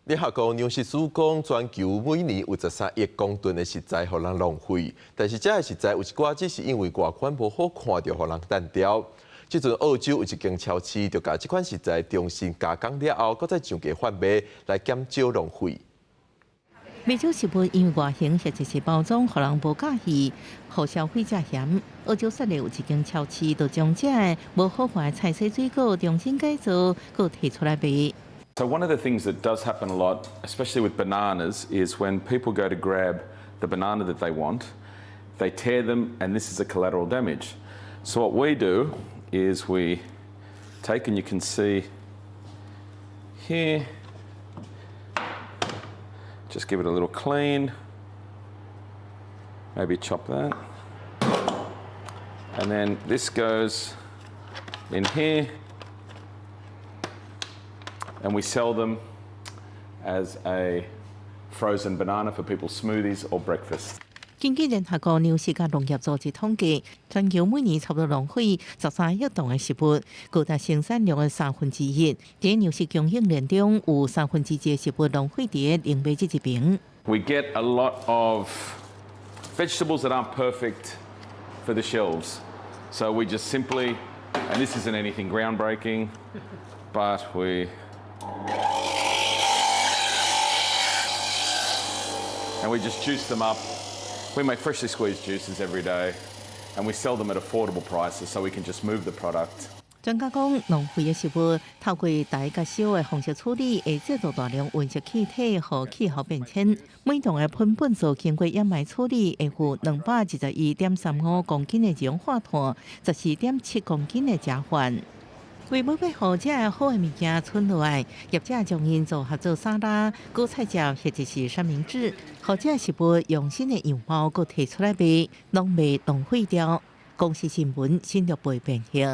联合国粮食署讲，全球每年有13亿公吨的食材互人浪费，但是这个食材有一寡只是因为外观无好看，就互人单调。即阵澳洲有一间超市，就把这款食材重新加工了后，搁再上价贩卖，来减少浪费。未少食物因为外形或者是包装，互人无介意，互消费者嫌。澳洲雪梨有一间超市，就将这个无好看的菜色水果重新改造，搁提出来卖。 So one of the things that does happen a lot, especially with bananas, is when people go to grab the banana that they want, they tear them, and this is a collateral damage. So what we do is we take, and you can see here, just give it a little clean, maybe chop that, and then this goes in here. And we sell them as a frozen banana for people's smoothies or breakfast. 根据联合国粮食及农业组织统计，全球每年差不多浪费13亿吨的食物，高达生产量的1/3。在粮食供应链中，有1/3的食物浪费在零卖这一边。We get a lot of vegetables that aren't perfect for the shelves, so we just simply, and this isn't anything groundbreaking, but we just juice them up. We make freshly squeezed juices every day, and we sell them at affordable prices so we can just move the product. 专家讲，浪费的食物透过大甲小的方式处理，会制造大量温室气体和气候变迁。每吨的喷粪素经过掩埋处理，会有211.35公斤的二氧化碳，14.7公斤的甲烷。 为要让这个好的物件存落来，业者将因组合做沙拉、果菜饺或者是三明治，或者食物用新的样貌，佮提出来卖，拢未浪费掉。公司新闻新竹报编辑。